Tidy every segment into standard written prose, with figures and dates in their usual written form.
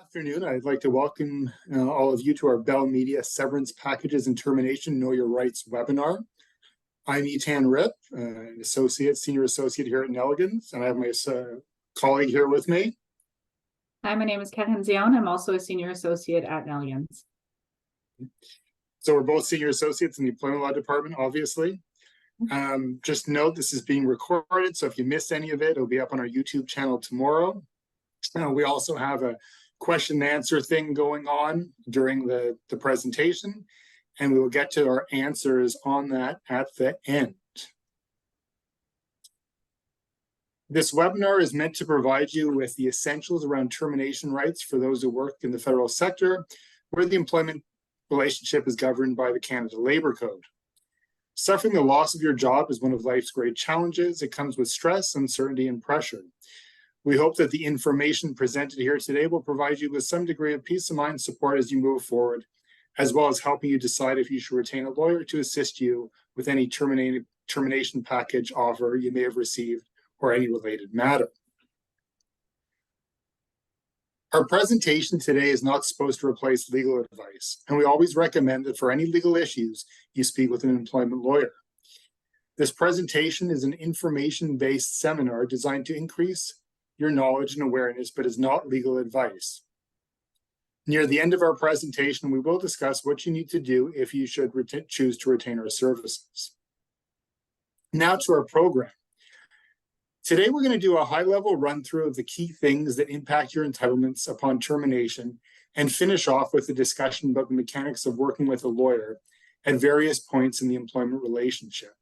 afternoon. I'd like to welcome all of you to our Bell Media Severance Packages and Termination Know Your Rights webinar. I'm Eytan Rip, an senior associate here at Nelligans, and I have my colleague here with me. Hi, my name is Karine. I'm also a senior associate at Nelligans. So we're both senior associates in the Employment Law Department, obviously. Just note this is being recorded, so if you missed any of it, it'll be up on our YouTube channel tomorrow. We also have a question and answer thing going on during the presentation, and we will get to our answers on that at the end. This webinar is meant to provide you with the essentials around termination rights for those who work in the federal sector, where the employment relationship is governed by the Canada Labour Code. Suffering the loss of your job is one of life's great challenges. It comes with stress, uncertainty, and pressure. We hope that the information presented here today will provide you with some degree of peace of mind and support as you move forward, as well as helping you decide if you should retain a lawyer to assist you with any termination package offer you may have received or any related matter. Our presentation today is not supposed to replace legal advice, and we always recommend that for any legal issues, you speak with an employment lawyer. This presentation is an information-based seminar designed to increase your knowledge and awareness, but is not legal advice. Near the end of our presentation, we will discuss what you need to do if you should choose to retain our services. Now to our program. Today, we're going to do a high-level run-through of the key things that impact your entitlements upon termination and finish off with a discussion about the mechanics of working with a lawyer at various points in the employment relationship.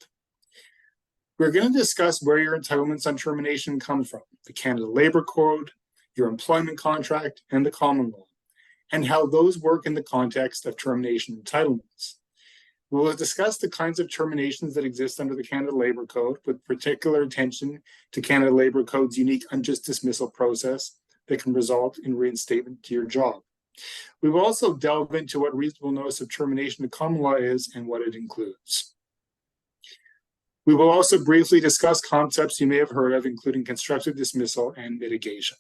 We're going to discuss where your entitlements on termination come from, the Canada Labour Code, your employment contract, and the common law, and how those work in the context of termination entitlements. We will discuss the kinds of terminations that exist under the Canada Labour Code, with particular attention to Canada Labour Code's unique unjust dismissal process that can result in reinstatement to your job. We will also delve into what reasonable notice of termination to common law is and what it includes. We will also briefly discuss concepts you may have heard of, including constructive dismissal and mitigation.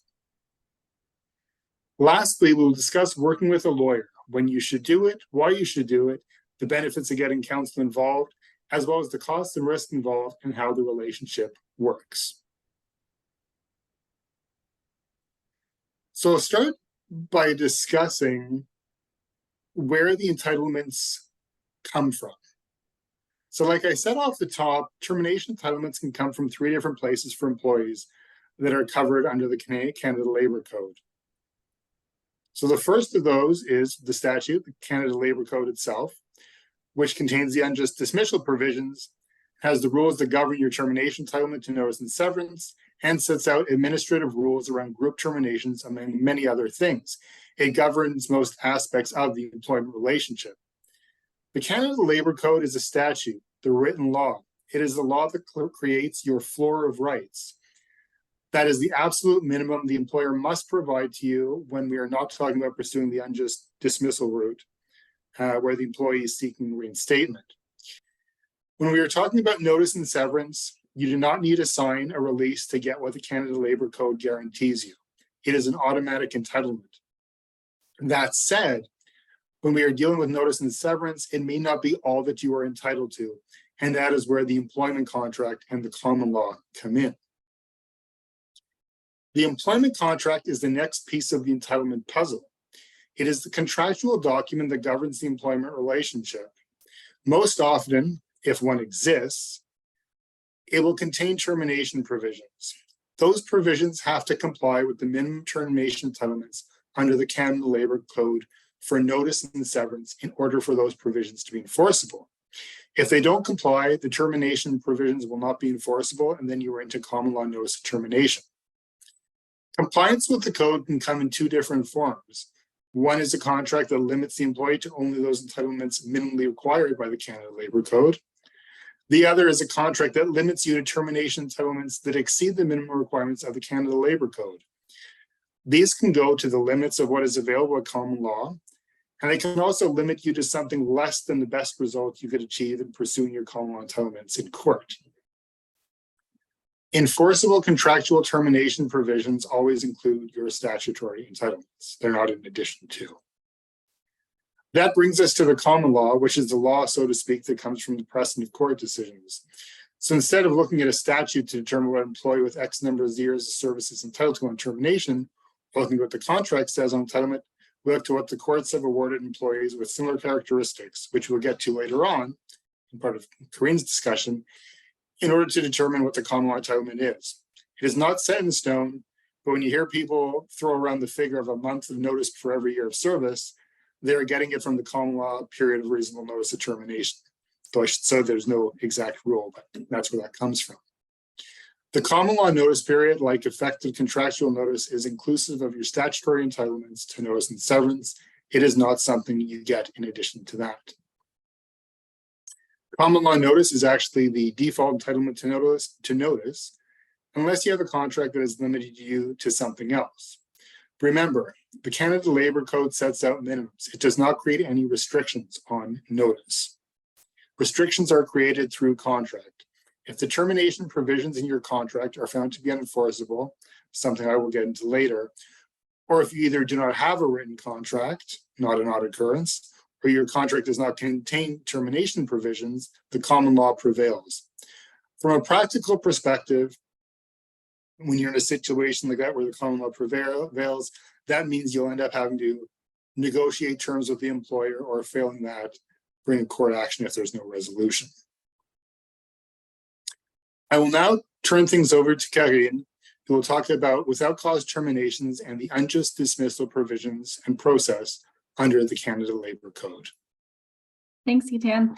Lastly, we will discuss working with a lawyer, when you should do it, why you should do it, the benefits of getting counsel involved, as well as the costs and risks involved and how the relationship works. So I'll start by discussing where the entitlements come from. So like I said off the top, termination entitlements can come from 3 different places for employees that are covered under the Canada Labour Code. So the first of those is the statute, the Canada Labour Code itself, which contains the unjust dismissal provisions, has the rules that govern your termination entitlement to notice and severance, and sets out administrative rules around group terminations, among many other things. It governs most aspects of the employment relationship. The Canada Labour Code is a statute, the written law. It is the law that creates your floor of rights. That is the absolute minimum the employer must provide to you when we are not talking about pursuing the unjust dismissal route, where the employee is seeking reinstatement. When we are talking about notice and severance, you do not need to sign a release to get what the Canada Labour Code guarantees you. It is an automatic entitlement. That said, when we are dealing with notice and severance, it may not be all that you are entitled to, and that is where the employment contract and the common law come in. The employment contract is the next piece of the entitlement puzzle. It is the contractual document that governs the employment relationship. Most often, if one exists, it will contain termination provisions. Those provisions have to comply with the minimum termination entitlements under the Canada Labour Code for notice and severance in order for those provisions to be enforceable. If they don't comply, the termination provisions will not be enforceable, and then you are into common law notice of termination. Compliance with the code can come in 2 different forms. One is a contract that limits the employee to only those entitlements minimally required by the Canada Labour Code. The other is a contract that limits you to termination entitlements that exceed the minimum requirements of the Canada Labour Code. These can go to the limits of what is available at common law, and they can also limit you to something less than the best result you could achieve in pursuing your common law entitlements in court. Enforceable contractual termination provisions always include your statutory entitlements. They're not in addition to. That brings us to the common law, which is the law, so to speak, that comes from the precedent of court decisions. So instead of looking at a statute to determine what an employee with X number of years of service is entitled to on termination, or looking at what the contract says on entitlement, we look to what the courts have awarded employees with similar characteristics, which we'll get to later on in part of Karine's discussion, in order to determine what the common law entitlement is. It is not set in stone, but when you hear people throw around the figure of a month of notice for every year of service, they're getting it from the common law period of reasonable notice of termination. Though I should say there's no exact rule, but that's where that comes from. The common law notice period, like effective contractual notice, is inclusive of your statutory entitlements to notice and severance. It is not something you get in addition to that. Common law notice is actually the default entitlement to notice, unless you have a contract that has limited you to something else. Remember, the Canada Labour Code sets out minimums. It does not create any restrictions on notice. Restrictions are created through contract. If the termination provisions in your contract are found to be unenforceable, something I will get into later, or if you either do not have a written contract, not an odd occurrence, or your contract does not contain termination provisions, the common law prevails. From a practical perspective, when you're in a situation like that where the common law prevails, that means you'll end up having to negotiate terms with the employer, or failing that, bring a court action if there's no resolution. I will now turn things over to Karine, who will talk about without cause terminations and the unjust dismissal provisions and process under the Canada Labour Code. Thanks, Eytan.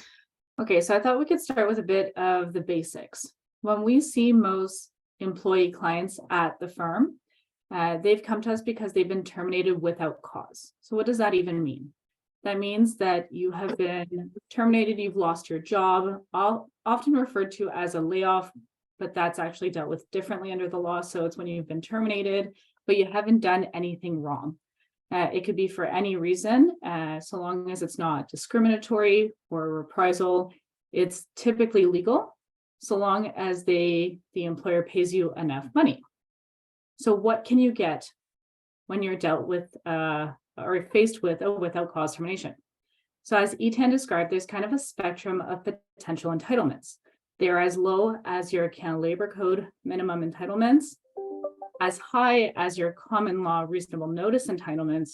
Okay, so I thought we could start with a bit of the basics. When we see most employee clients at the firm, they've come to us because they've been terminated without cause. So what does that even mean? That means that you have been terminated, you've lost your job, often referred to as a layoff, but that's actually dealt with differently under the law. So it's when you've been terminated, but you haven't done anything wrong. It could be for any reason, so long as it's not discriminatory or reprisal. It's typically legal, so long as the employer pays you enough money. So what can you get when you're dealt with or faced with a without cause termination? So as Eytan described, there's kind of a spectrum of potential entitlements. They're as low as your Canada Labour Code minimum entitlements, as high as your common law reasonable notice entitlements,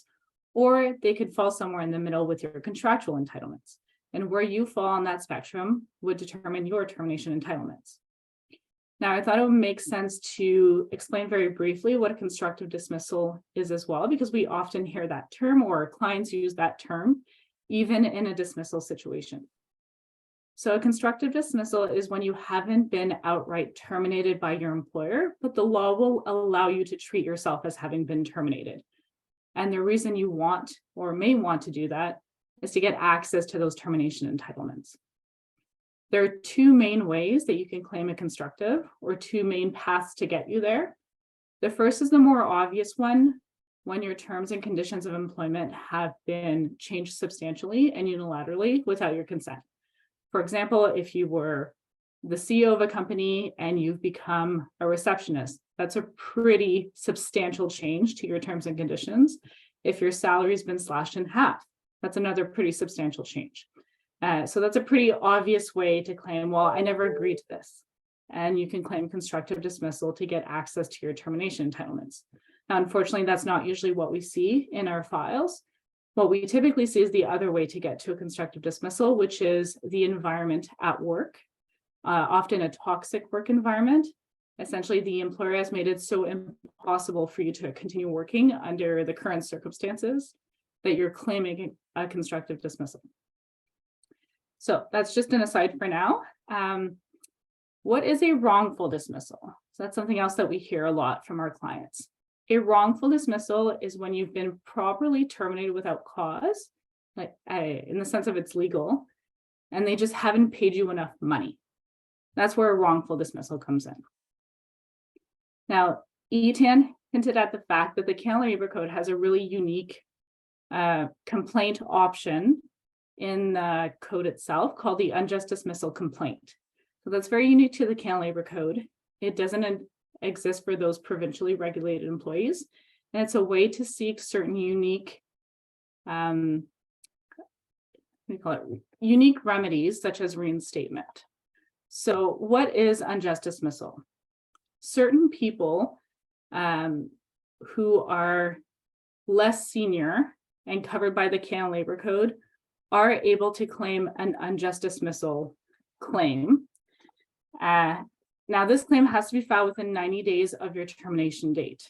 or they could fall somewhere in the middle with your contractual entitlements. And where you fall on that spectrum would determine your termination entitlements. Now, I thought it would make sense to explain very briefly what a constructive dismissal is as well, because we often hear that term, or clients use that term, even in a dismissal situation. So a constructive dismissal is when you haven't been outright terminated by your employer, but the law will allow you to treat yourself as having been terminated. And the reason you want or may want to do that is to get access to those termination entitlements. There are two main ways that you can claim a constructive, or two main paths to get you there. The first is the more obvious one, when your terms and conditions of employment have been changed substantially and unilaterally without your consent. For example, if you were the CEO of a company and you've become a receptionist, that's a pretty substantial change to your terms and conditions. If your salary's been slashed in half, that's another pretty substantial change. So that's a pretty obvious way to claim, well, I never agreed to this. And you can claim constructive dismissal to get access to your termination entitlements. Now, unfortunately, that's not usually what we see in our files. What we typically see is the other way to get to a constructive dismissal, which is the environment at work, often a toxic work environment. Essentially, the employer has made it so impossible for you to continue working under the current circumstances that you're claiming a constructive dismissal. So that's just an aside for now. What is a wrongful dismissal? So that's something else that we hear a lot from our clients. A wrongful dismissal is when you've been properly terminated without cause, like in the sense of it's legal, and they just haven't paid you enough money. That's where a wrongful dismissal comes in. Now, Eytan hinted at the fact that the Canada Labour Code has a really unique complaint option in the code itself called the unjust dismissal complaint. So that's very unique to the Canada Labour Code. It doesn't exist for those provincially regulated employees. And it's a way to seek certain unique, unique remedies such as reinstatement. So what is unjust dismissal? Certain people who are less senior and covered by the Canada Labor Code are able to claim an unjust dismissal claim. Now, this claim has to be filed within 90 days of your termination date.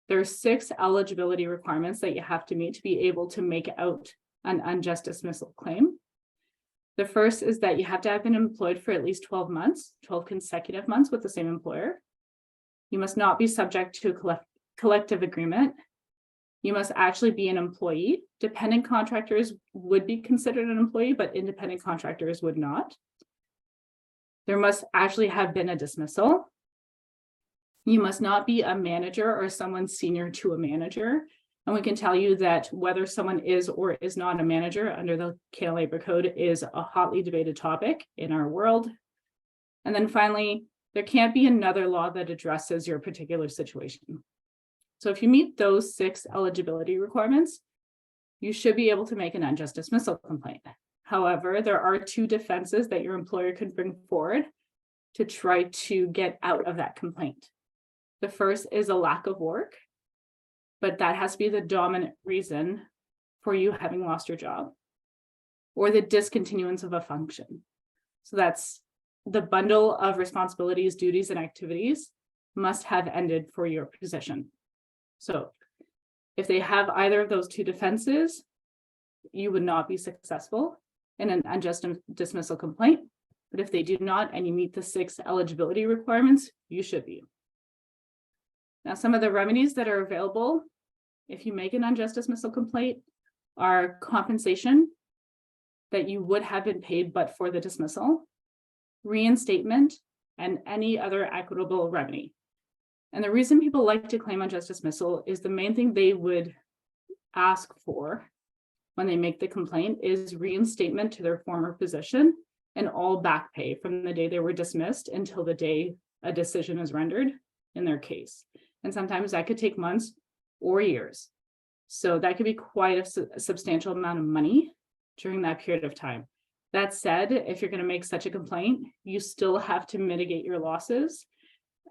There are 6 eligibility requirements that you have to meet to be able to make out an unjust dismissal claim. The first is that you have to have been employed for at least 12 months, 12 consecutive months with the same employer. You must not be subject to a collective agreement. You must actually be an employee. Dependent contractors would be considered an employee, but independent contractors would not. There must actually have been a dismissal. You must not be a manager or someone senior to a manager. And we can tell you that whether someone is or is not a manager under the Canada Labor Code is a hotly debated topic in our world. And then finally, there can't be another law that addresses your particular situation. So if you meet those 6 eligibility requirements, you should be able to make an unjust dismissal complaint. However, there are 2 defenses that your employer could bring forward to try to get out of that complaint. The first is a lack of work, but that has to be the dominant reason for you having lost your job, or the discontinuance of a function. So that's the bundle of responsibilities, duties, and activities must have ended for your position. So if they have either of those 2 defenses, you would not be successful in an unjust dismissal complaint. But if they do not, and you meet the 6 eligibility requirements, you should be. Now, some of the remedies that are available if you make an unjust dismissal complaint are compensation that you would have been paid but for the dismissal, reinstatement, and any other equitable remedy. And the reason people like to claim unjust dismissal is the main thing they would ask for when they make the complaint is reinstatement to their former position and all back pay from the day they were dismissed until the day a decision is rendered in their case. And sometimes that could take months or years. So that could be quite a substantial amount of money during that period of time. That said, if you're going to make such a complaint, you still have to mitigate your losses.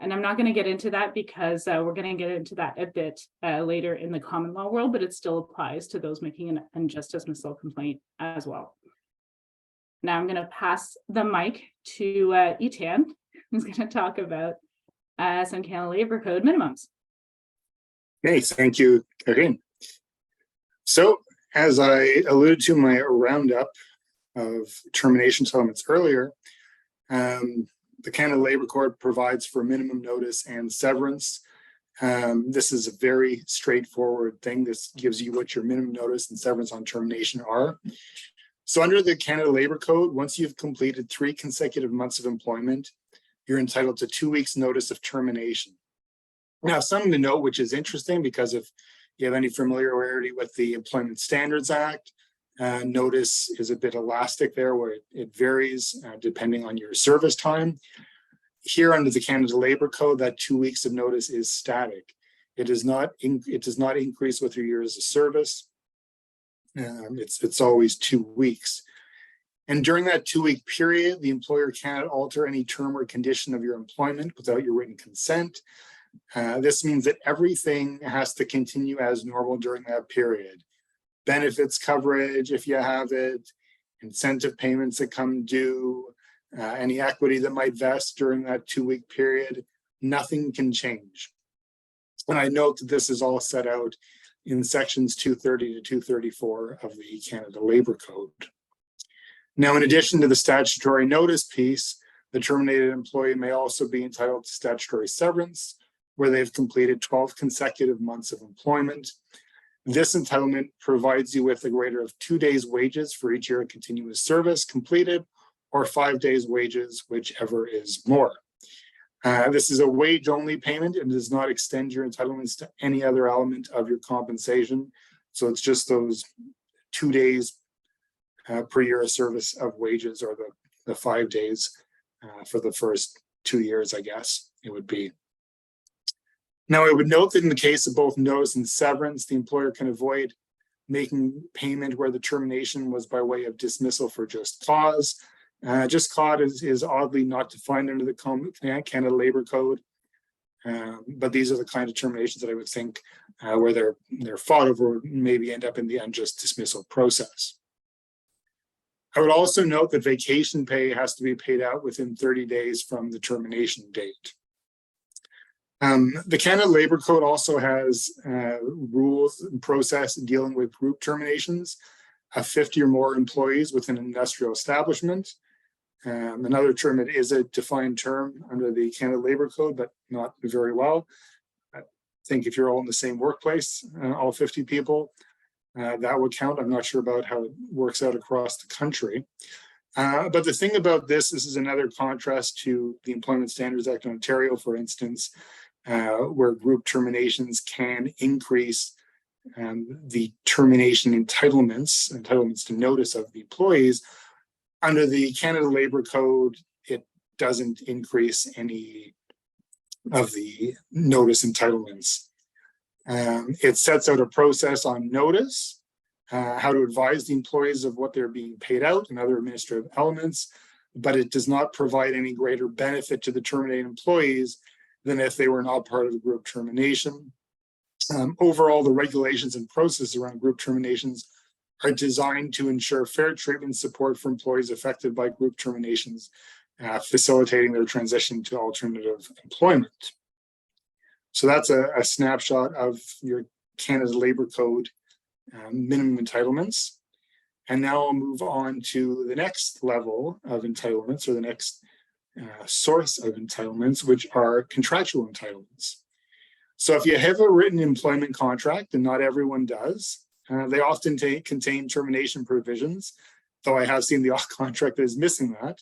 And I'm not going to get into that because we're going to get into that a bit later in the common law world, but it still applies to those making an unjust dismissal complaint as well. Now I'm going to pass the mic to Eytan, who's going to talk about some Canada Labor Code minimums. Okay, thank you, Karine. So, as I alluded to in my roundup of termination settlements earlier, the Canada Labor Code provides for minimum notice and severance. This is a very straightforward thing. This gives you what your minimum notice and severance on termination are. So under the Canada Labor Code, once you've completed 3 consecutive months of employment, you're entitled to 2 weeks notice of termination. Now, something to note, which is interesting because if you have any familiarity with the Employment Standards Act, notice is a bit elastic there where it varies depending on your service time. Here under the Canada Labor Code, that 2 weeks of notice is static. It does not increase with your years of service. It's always 2 weeks. And during that 2-week period, the employer cannot alter any term or condition of your employment without your written consent. This means that everything has to continue as normal during that period. Benefits coverage, if you have it, incentive payments that come due, any equity that might vest during that 2-week period, nothing can change. And I note that this is all set out in sections 230 to 234 of the Canada Labor Code. Now, in addition to the statutory notice piece, the terminated employee may also be entitled to statutory severance, where they've completed 12 consecutive months of employment. This entitlement provides you with a greater of 2 days' wages for each year of continuous service completed, or 5 days' wages, whichever is more. This is a wage-only payment and does not extend your entitlements to any other element of your compensation. So it's just those 2 days per year of service of wages, or the 5 days for the first 2 years, I guess it would be. Now, I would note that in the case of both notice and severance, the employer can avoid making payment where the termination was by way of dismissal for just cause. Just cause is oddly not defined under the Canada Labour Code, but these are the kind of terminations that I would think where they're fought over maybe end up in the unjust dismissal process. I would also note that vacation pay has to be paid out within 30 days from the termination date. The Canada Labour Code also has rules and process dealing with group terminations of 50 or more employees within an industrial establishment. Another term, it is a defined term under the Canada Labour Code, but not very well. I think if you're all in the same workplace, all 50 people, that would count. I'm not sure about how it works out across the country. But the thing about this is another contrast to the Employment Standards Act in Ontario, for instance, where group terminations can increase the termination entitlements to notice of the employees. Under the Canada Labour Code, it doesn't increase any of the notice entitlements. It sets out a process on notice, how to advise the employees of what they're being paid out and other administrative elements, but it does not provide any greater benefit to the terminated employees than if they were not part of a group termination. Overall, the regulations and process around group terminations are designed to ensure fair treatment support for employees affected by group terminations, facilitating their transition to alternative employment. So that's a snapshot of your Canada Labour Code minimum entitlements. And now I'll move on to the next level of entitlements, or the next source of entitlements, which are contractual entitlements. So if you have a written employment contract, and not everyone does, they often contain termination provisions, though I have seen the off contract that is missing that.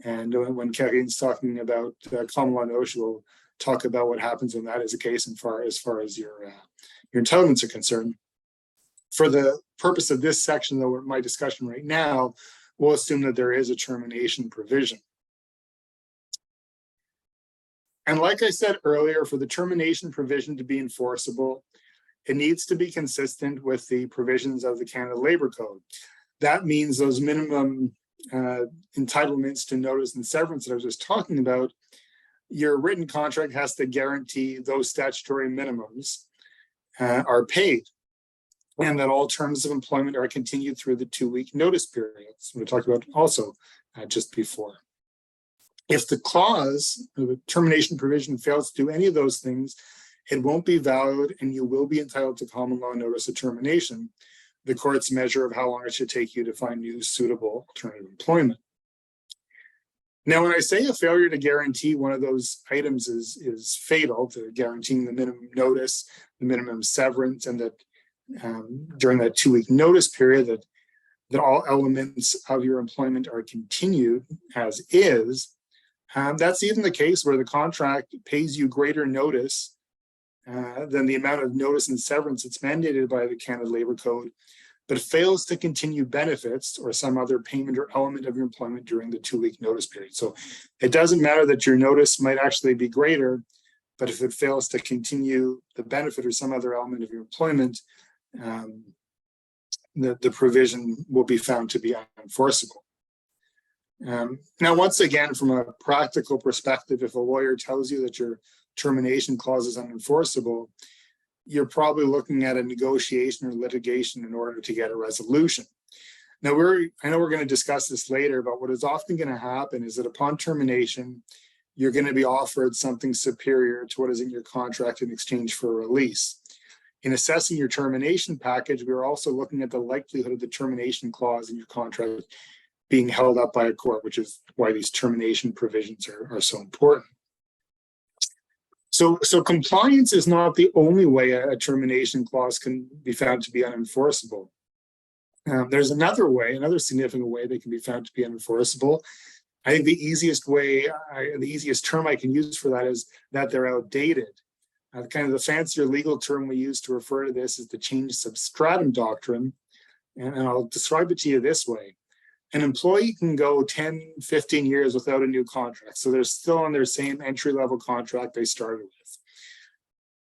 And when Karine's talking about common law notice, we'll talk about what happens when that is the case, as far as your entitlements are concerned. For the purpose of this section, though, my discussion right now, we'll assume that there is a termination provision. And like I said earlier, for the termination provision to be enforceable, it needs to be consistent with the provisions of the Canada Labour Code. That means those minimum entitlements to notice and severance that I was just talking about, your written contract has to guarantee those statutory minimums are paid, and that all terms of employment are continued through the 2-week notice periods we talked about also just before. If the clause, the termination provision, fails to do any of those things, it won't be valid and you will be entitled to common law notice of termination, the court's measure of how long it should take you to find new suitable alternative employment. Now, when I say a failure to guarantee one of those items is fatal to guaranteeing the minimum notice, the minimum severance, and that during that 2-week notice period that all elements of your employment are continued as is, that's even the case where the contract pays you greater notice than the amount of notice and severance that's mandated by the Canada Labour Code, but fails to continue benefits or some other payment or element of your employment during the 2-week notice period. So it doesn't matter that your notice might actually be greater, but if it fails to continue the benefit or some other element of your employment, the provision will be found to be unenforceable. Now, once again, from a practical perspective, if a lawyer tells you that your termination clause is unenforceable, you're probably looking at a negotiation or litigation in order to get a resolution. Now, I know we're going to discuss this later, but what is often going to happen is that upon termination, you're going to be offered something superior to what is in your contract in exchange for a release. In assessing your termination package, we're also looking at the likelihood of the termination clause in your contract being held up by a court, which is why these termination provisions are so important. So compliance is not the only way a termination clause can be found to be unenforceable. There's another way, another significant way they can be found to be unenforceable. I think the easiest term I can use for that is that they're outdated. Kind of the fancier legal term we use to refer to this is the change substratum doctrine. And I'll describe it to you this way. An employee can go 10, 15 years without a new contract. So they're still on their same entry-level contract they started with.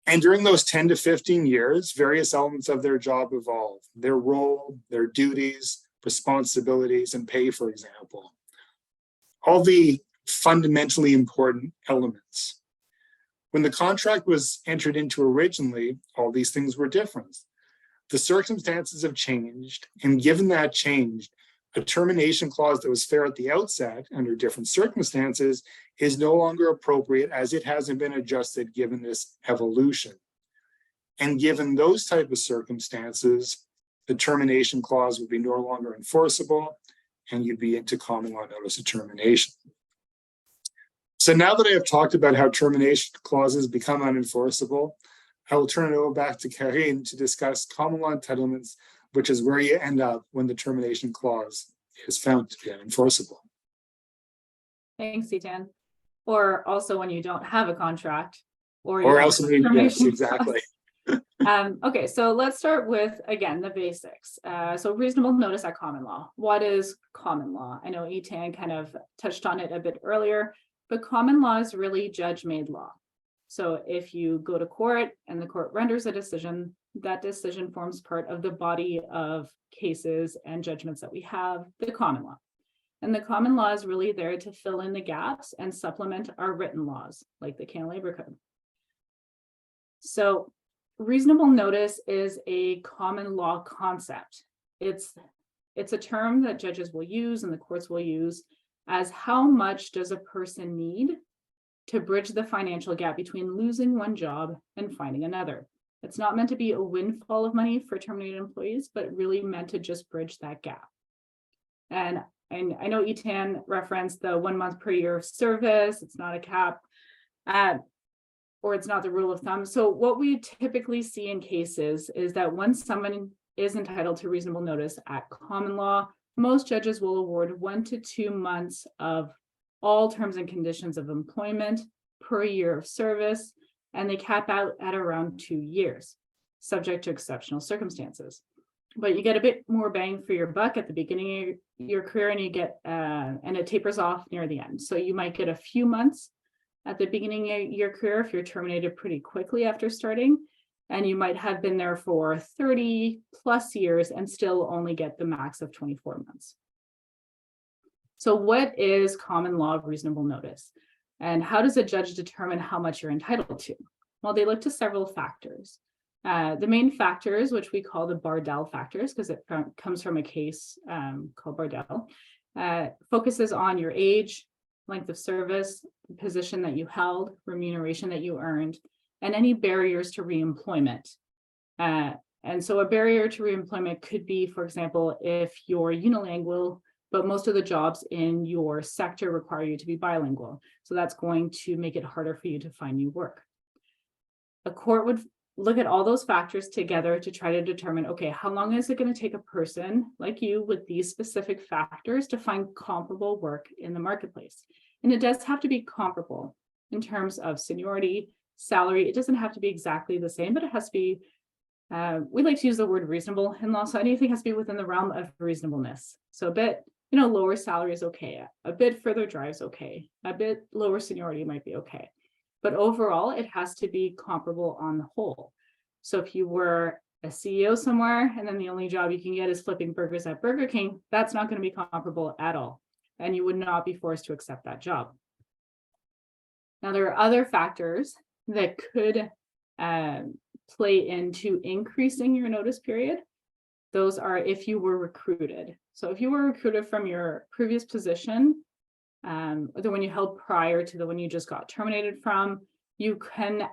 And during those 10 to 15 years, various elements of their job evolve. Their role, their duties, responsibilities, and pay, for example. All the fundamentally important elements. When the contract was entered into originally, all these things were different. The circumstances have changed, and given that change, a termination clause that was fair at the outset under different circumstances is no longer appropriate as it hasn't been adjusted given this evolution. And given those type of circumstances, the termination clause would be no longer enforceable and you'd be into common law notice of termination. So now that I have talked about how termination clauses become unenforceable, I will turn it over back to Karine to discuss common law entitlements, which is where you end up when the termination clause is found to be unenforceable. Thanks, Eytan. Or also when you don't have a contract, or else, yes, exactly. Okay, so let's start with, again, the basics. So reasonable notice at common law. What is common law? I know Eytan kind of touched on it a bit earlier, but common law is really judge-made law. So if you go to court and the court renders a decision, that decision forms part of the body of cases and judgments that we have, the common law. And the common law is really there to fill in the gaps and supplement our written laws, like the Canada Labor Code. So reasonable notice is a common law concept. It's a term that judges will use and the courts will use as how much does a person need to bridge the financial gap between losing one job and finding another. It's not meant to be a windfall of money for terminated employees, but really meant to just bridge that gap. And I know Eytan referenced the 1 month per year of service. It's not a cap, or it's not the rule of thumb. So what we typically see in cases is that when someone is entitled to reasonable notice at common law, most judges will award 1 to 2 months of all terms and conditions of employment per year of service, and they cap out at around 2 years, subject to exceptional circumstances. But you get a bit more bang for your buck at the beginning of your career, and you get and it tapers off near the end. So you might get a few months at the beginning of your career if you're terminated pretty quickly after starting, and you might have been there for 30 plus years and still only get the max of 24 months. So what is common law reasonable notice? And how does a judge determine how much you're entitled to? Well, they look to several factors. The main factors, which we call the Bardell factors, because it comes from a case called Bardell, focuses on your age, length of service, position that you held, remuneration that you earned, and any barriers to reemployment. And so a barrier to reemployment could be, for example, if you're unilingual, but most of the jobs in your sector require you to be bilingual. So that's going to make it harder for you to find new work. A court would look at all those factors together to try to determine, okay, how long is it going to take a person like you with these specific factors to find comparable work in the marketplace? And it does have to be comparable in terms of seniority, salary. It doesn't have to be exactly the same, but it has to be, we like to use the word reasonable in law, so anything has to be within the realm of reasonableness. So a bit, lower salary is okay. A bit further drive is okay. A bit lower seniority might be okay. But overall, it has to be comparable on the whole. So if you were a CEO somewhere and then the only job you can get is flipping burgers at Burger King, that's not going to be comparable at all. And you would not be forced to accept that job. Now, there are other factors that could play into increasing your notice period. Those are if you were recruited. So if you were recruited from your previous position, the one you held prior to the one you just got terminated from, you can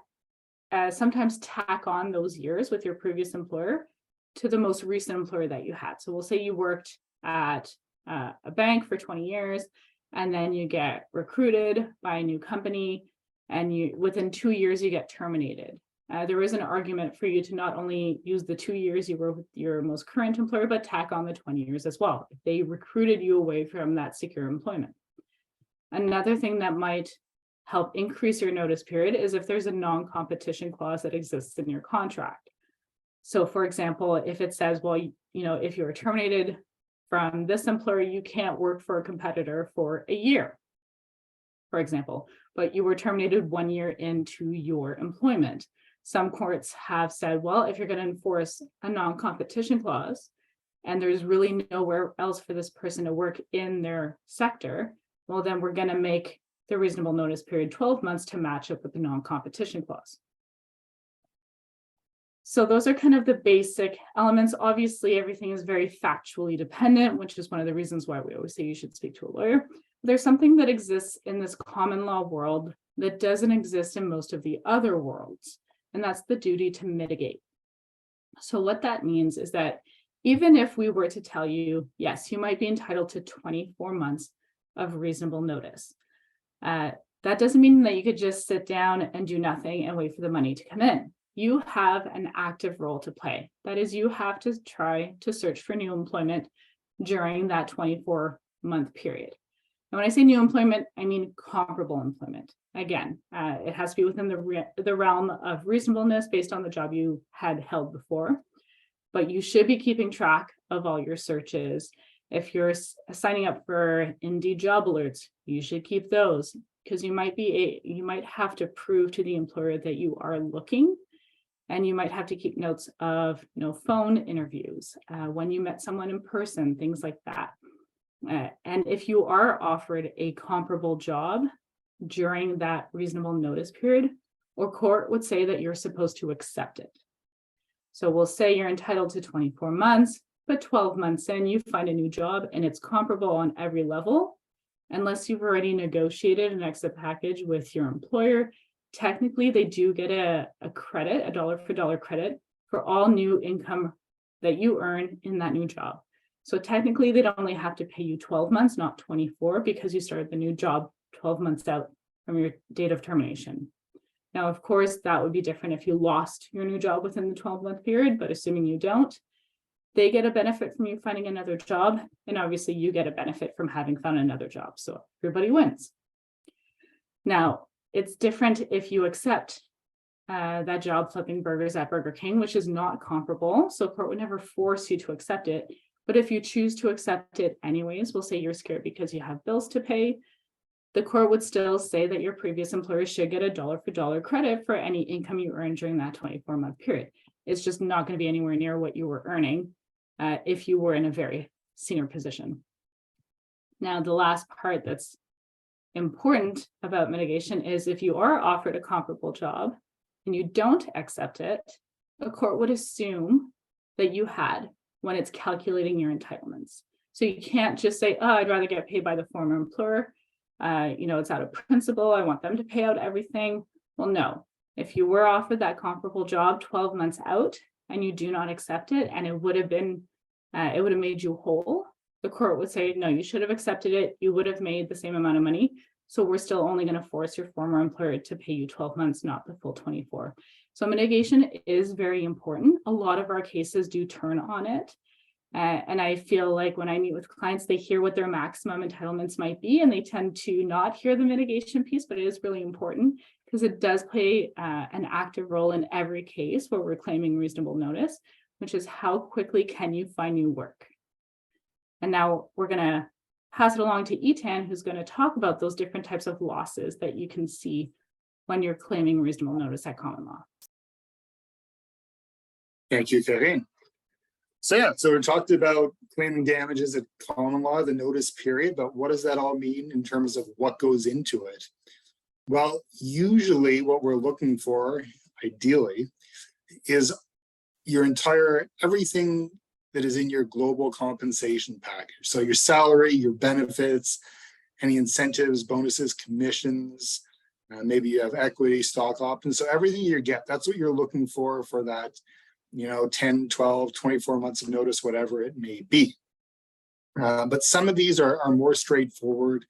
sometimes tack on those years with your previous employer to the most recent employer that you had. So we'll say you worked at a bank for 20 years, and then you get recruited by a new company, and within 2 years you get terminated. There is an argument for you to not only use the 2 years you were with your most current employer, but tack on the 20 years as well, if they recruited you away from that secure employment. Another thing that might help increase your notice period is if there's a non-competition clause that exists in your contract. So for example, if it says, well, if you were terminated from this employer, you can't work for a competitor for a year, for example, but you were terminated 1 year into your employment. Some courts have said, well, if you're going to enforce a non-competition clause and there's really nowhere else for this person to work in their sector, well, then we're going to make the reasonable notice period 12 months to match up with the non-competition clause. So those are kind of the basic elements. Obviously, everything is very factually dependent, which is one of the reasons why we always say you should speak to a lawyer. There's something that exists in this common law world that doesn't exist in most of the other worlds, and that's the duty to mitigate. So what that means is that even if we were to tell you, yes, you might be entitled to 24 months of reasonable notice, that doesn't mean that you could just sit down and do nothing and wait for the money to come in. You have an active role to play. That is, you have to try to search for new employment during that 24-month period. And when I say new employment, I mean comparable employment. Again, it has to be within the realm of reasonableness based on the job you had held before. But you should be keeping track of all your searches. If you're signing up for Indeed job alerts, you should keep those, because you might have to prove to the employer that you are looking. And you might have to keep notes of phone interviews, when you met someone in person, things like that. And if you are offered a comparable job during that reasonable notice period, or court would say that you're supposed to accept it. So we'll say you're entitled to 24 months, but 12 months in, you find a new job and it's comparable on every level. Unless you've already negotiated an exit package with your employer, technically they do get a credit, a dollar for dollar credit for all new income that you earn in that new job. So technically they'd only have to pay you 12 months, not 24, because you started the new job 12 months out from your date of termination. Now, of course, that would be different if you lost your new job within the 12-month period, but assuming you don't, they get a benefit from you finding another job, and obviously you get a benefit from having found another job. So everybody wins. Now, it's different if you accept that job flipping burgers at Burger King, which is not comparable. So court would never force you to accept it. But if you choose to accept it anyways, we'll say you're scared because you have bills to pay. The court would still say that your previous employer should get a dollar for dollar credit for any income you earned during that 24-month period. It's just not going to be anywhere near what you were earning if you were in a very senior position. Now, the last part that's important about mitigation is if you are offered a comparable job and you don't accept it, a court would assume that you had when it's calculating your entitlements. So you can't just say, oh, I'd rather get paid by the former employer. It's out of principle. I want them to pay out everything. Well, no. If you were offered that comparable job 12 months out and you do not accept it, and it would have made you whole, the court would say, no, you should have accepted it. You would have made the same amount of money. So we're still only going to force your former employer to pay you 12 months, not the full 24. So mitigation is very important. A lot of our cases do turn on it. And I feel like when I meet with clients, they hear what their maximum entitlements might be, and they tend to not hear the mitigation piece, but it is really important because it does play an active role in every case where we're claiming reasonable notice, which is how quickly can you find new work? And now we're going to pass it along to Eytan, who's going to talk about those different types of losses that you can see when you're claiming reasonable notice at common law. Thank you, Karine. So we talked about claiming damages at common law, the notice period, but what does that all mean in terms of what goes into it? Well, usually what we're looking for, ideally, is everything that is in your global compensation package. So your salary, your benefits, any incentives, bonuses, commissions, maybe you have equity, stock options. So everything you get, that's what you're looking for that 10, 12, 24 months of notice, whatever it may be. But some of these are more straightforward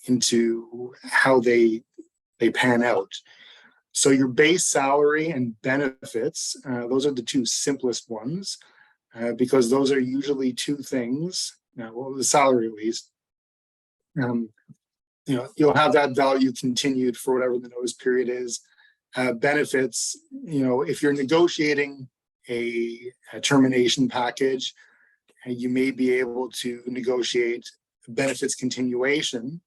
into how they pan out. So your base salary and benefits, those are the two simplest ones, because those are usually two things. The salary at least. You'll have that value continued for whatever the notice period is. Benefits, if you're negotiating a termination package you may be able to negotiate benefits continuation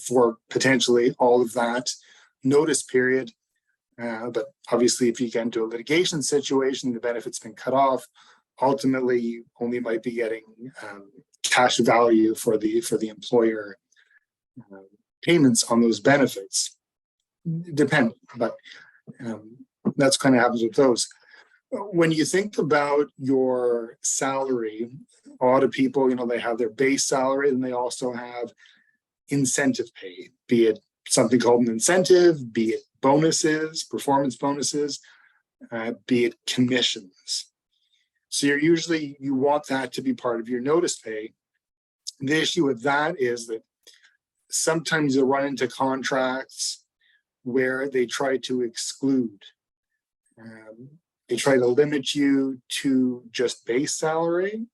for potentially all of that notice period. But obviously, if you get into a litigation situation, the benefit's been cut off. Ultimately, you only might be getting cash value for the employer payments on those benefits, depending. But that's kind of happens with those. When you think about your salary, a lot of people, they have their base salary, and they also have incentive pay, be it something called an incentive, be it bonuses, performance bonuses, be it commissions. So you want that to be part of your notice pay. The issue with that is that sometimes you'll run into contracts where they try to exclude. They try to limit you to just base salary,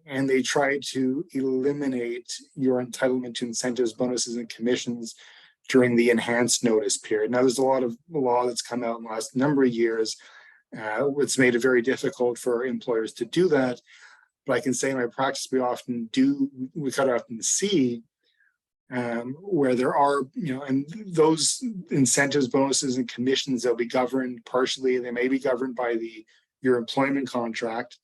and they try to eliminate your entitlement to incentives, bonuses, and commissions during the enhanced notice period. Now, there's a lot of law that's come out in the last number of years. It's made it very difficult for employers to do that. But I can say in my practice, we often see where there are, and those incentives, bonuses, and commissions, they'll be governed partially. They may be governed by your employment contract,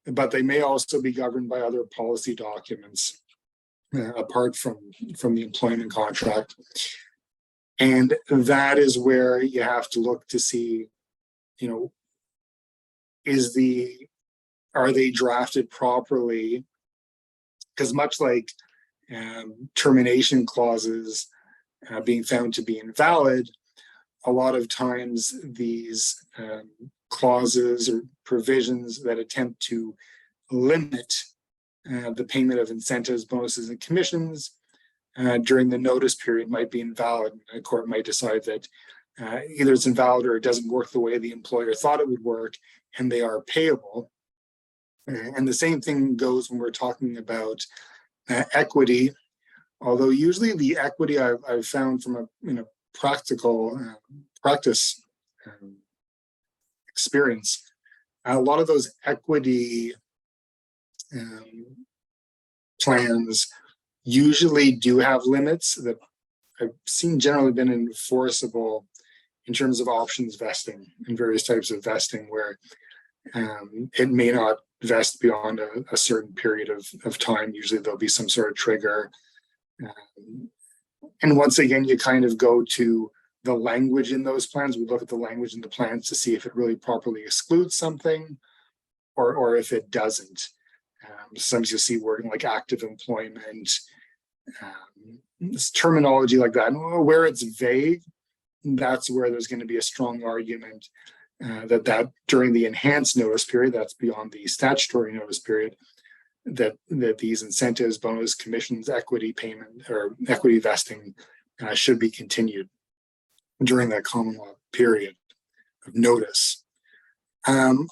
but they may also be governed by other policy documents apart from the employment contract. And that is where you have to look to see, are they drafted properly? Because much like termination clauses being found to be invalid, a lot of times these clauses or provisions that attempt to limit the payment of incentives, bonuses, and commissions during the notice period might be invalid. A court might decide that either it's invalid or it doesn't work the way the employer thought it would work, and they are payable. And the same thing goes when we're talking about equity, although usually the equity I've found from a practical practice experience, a lot of those equity plans usually do have limits that I've seen generally been enforceable in terms of options vesting and various types of vesting, where it may not vest beyond a certain period of time. Usually there'll be some sort of trigger. And once again, you kind of go to the language in those plans. We look at the language in the plans to see if it really properly excludes something or if it doesn't. Sometimes you'll see wording like active employment, this terminology like that. And where it's vague, that's where there's going to be a strong argument that during the enhanced notice period, that's beyond the statutory notice period, that these incentives, bonus, commissions, equity payment, or equity vesting should be continued during that common law period of notice.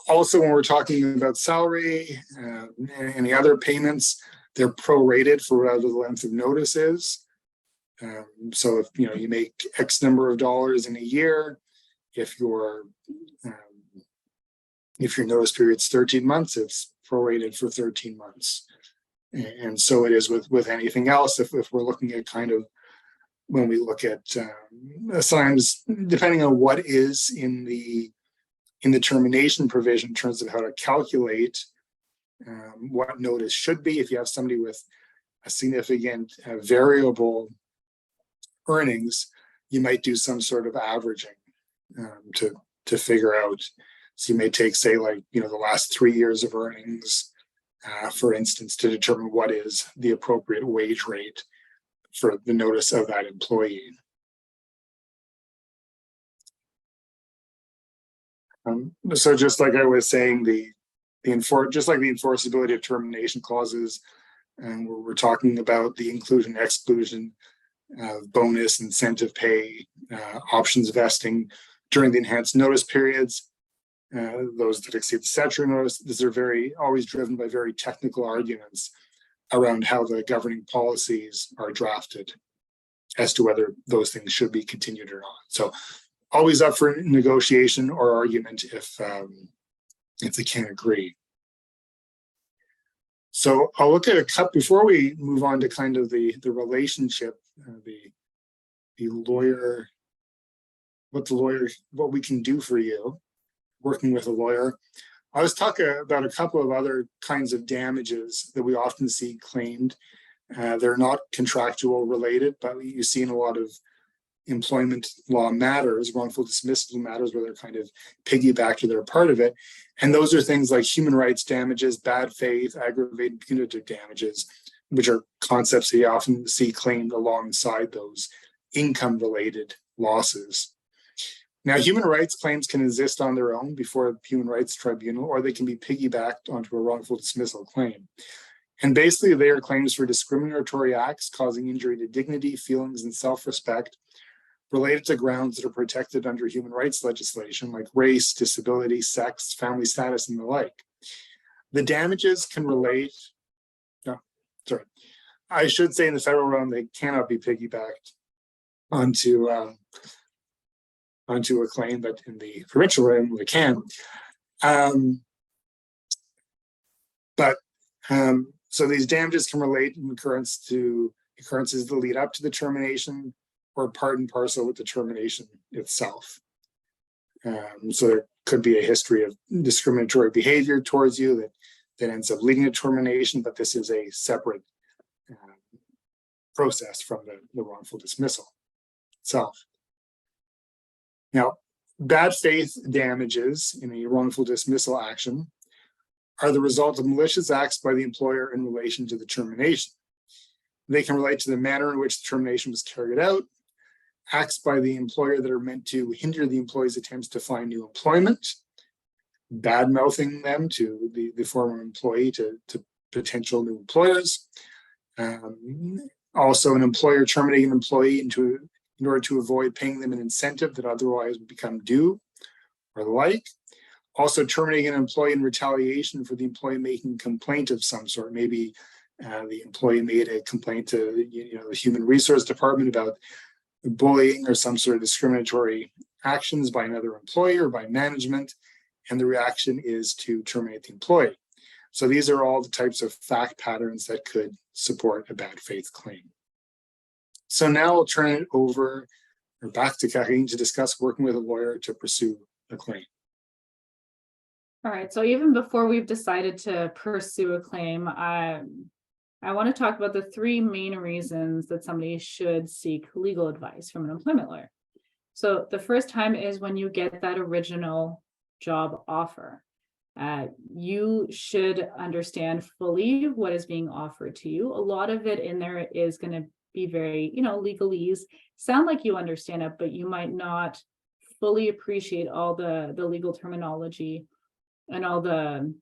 Also, when we're talking about salary and any other payments, they're prorated for whatever the length of notice is. So if you make X number of dollars in a year, if your notice period's 13 months, it's prorated for 13 months. And so it is with anything else. If we're looking at kind of, when we look at sometimes, depending on what is in the termination provision in terms of how to calculate what notice should be, if you have somebody with a significant variable earnings, you might do some sort of averaging to figure out. So you may take, say, like, the last 3 years of earnings, for instance, to determine what is the appropriate wage rate for the notice of that employee. So just like I was saying, just like the enforceability of termination clauses, and we're talking about the inclusion, exclusion of bonus, incentive pay, options vesting during the enhanced notice periods, those that exceed the statutory notice. These are always driven by very technical arguments around how the governing policies are drafted as to whether those things should be continued or not. So always up for negotiation or argument if they can't agree. So I'll look at a couple before we move on to kind of the relationship, the lawyer, what we can do for you working with a lawyer. I was talking about a couple of other kinds of damages that we often see claimed. They're not contractual related, but you see in a lot of employment law matters, wrongful dismissal matters, where they're kind of piggybacked or they're part of it. And those are things like human rights damages, bad faith, aggravated punitive damages, which are concepts that you often see claimed alongside those income-related losses. Now, human rights claims can exist on their own before a human rights tribunal, or they can be piggybacked onto a wrongful dismissal claim. And basically, they are claims for discriminatory acts causing injury to dignity, feelings, and self-respect related to grounds that are protected under human rights legislation, like race, disability, sex, family status, and the like. The damages can relate, I should say in the federal realm, they cannot be piggybacked onto a claim, but in the provincial realm, they can. So these damages can relate in occurrences that lead up to the termination or part and parcel with the termination itself. So there could be a history of discriminatory behavior towards you that ends up leading to termination, but this is a separate process from the wrongful dismissal itself. Now, bad faith damages in a wrongful dismissal action are the result of malicious acts by the employer in relation to the termination. They can relate to the manner in which the termination was carried out, acts by the employer that are meant to hinder the employee's attempts to find new employment, bad-mouthing them to the former employee to potential new employers. Also, an employer terminating an employee in order to avoid paying them an incentive that otherwise would become due, or the like. Also, terminating an employee in retaliation for the employee making a complaint of some sort. Maybe the employee made a complaint to the human resource department about bullying or some sort of discriminatory actions by another employee or by management, and the reaction is to terminate the employee. So these are all the types of fact patterns that could support a bad faith claim. So now I'll turn it over or back to Karine to discuss working with a lawyer to pursue a claim. All right, so even before we've decided to pursue a claim, I want to talk about the three main reasons that somebody should seek legal advice from an employment lawyer. So the first time is when you get that original job offer. You should understand fully what is being offered to you. A lot of it in there is going to be very, legalese, sound like you understand it, but you might not fully appreciate all the legal terminology and all the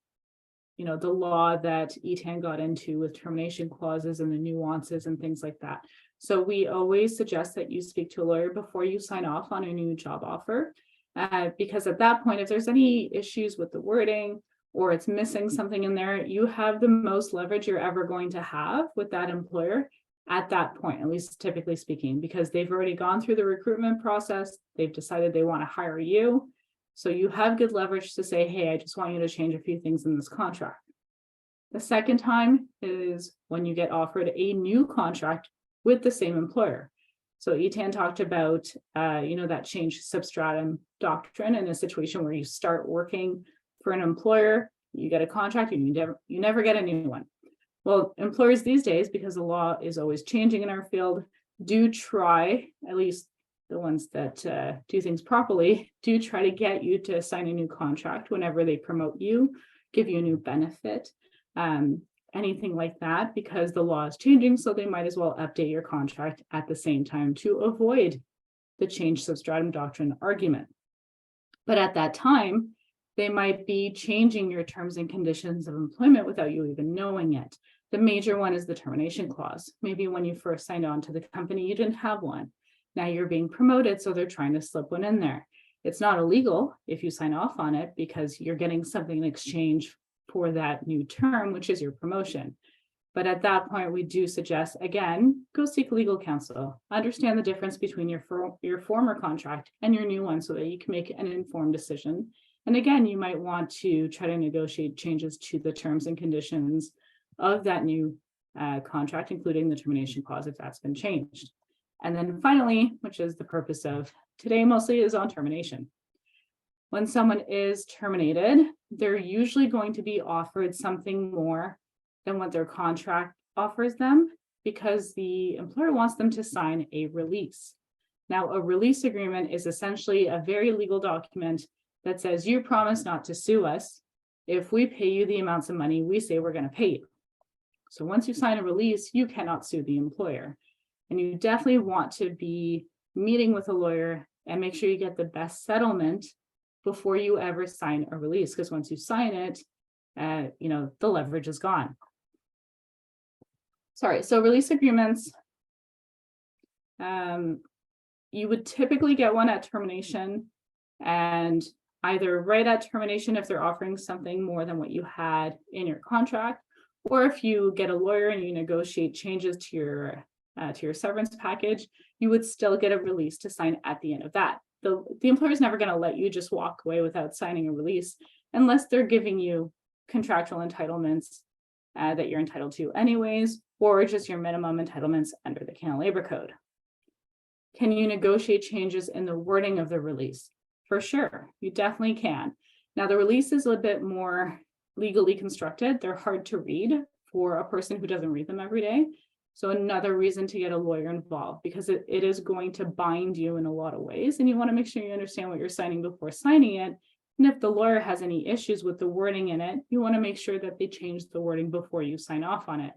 law that Eytan got into with termination clauses and the nuances and things like that. So we always suggest that you speak to a lawyer before you sign off on a new job offer, because at that point, if there's any issues with the wording or it's missing something in there, you have the most leverage you're ever going to have with that employer at that point, at least typically speaking, because they've already gone through the recruitment process. They've decided they want to hire you. So you have good leverage to say, hey, I just want you to change a few things in this contract. The second time is when you get offered a new contract with the same employer. So Eytan talked about, that change substratum doctrine in a situation where you start working for an employer, you get a contract, and you never get a new one. Well, employers these days, because the law is always changing in our field, do try, at least the ones that do things properly, do try to get you to sign a new contract whenever they promote you, give you a new benefit, anything like that, because the law is changing. So they might as well update your contract at the same time to avoid the change substratum doctrine argument. But at that time, they might be changing your terms and conditions of employment without you even knowing it. The major one is the termination clause. Maybe when you first signed on to the company, you didn't have one. Now you're being promoted, so they're trying to slip one in there. It's not illegal if you sign off on it because you're getting something in exchange for that new term, which is your promotion. But at that point, we do suggest, again, go seek legal counsel. Understand the difference between your former contract and your new one so that you can make an informed decision. And again, you might want to try to negotiate changes to the terms and conditions of that new contract, including the termination clause if that's been changed. And then finally, which is the purpose of today mostly, is on termination. When someone is terminated, they're usually going to be offered something more than what their contract offers them, because the employer wants them to sign a release. Now, a release agreement is essentially a very legal document that says you promise not to sue us if we pay you the amounts of money we say we're going to pay you. So once you sign a release, you cannot sue the employer. And you definitely want to be meeting with a lawyer and make sure you get the best settlement before you ever sign a release, because once you sign it, the leverage is gone. So release agreements, you would typically get one at termination, and either right at termination if they're offering something more than what you had in your contract, or if you get a lawyer and you negotiate changes to your severance package, you would still get a release to sign at the end of that. The employer is never going to let you just walk away without signing a release unless they're giving you contractual entitlements that you're entitled to anyways, or just your minimum entitlements under the Canada Labor Code. Can you negotiate changes in the wording of the release? For sure, you definitely can. Now, the release is a bit more legally constructed. They're hard to read for a person who doesn't read them every day. So another reason to get a lawyer involved, because it is going to bind you in a lot of ways, and you want to make sure you understand what you're signing before signing it. And if the lawyer has any issues with the wording in it, you want to make sure that they change the wording before you sign off on it.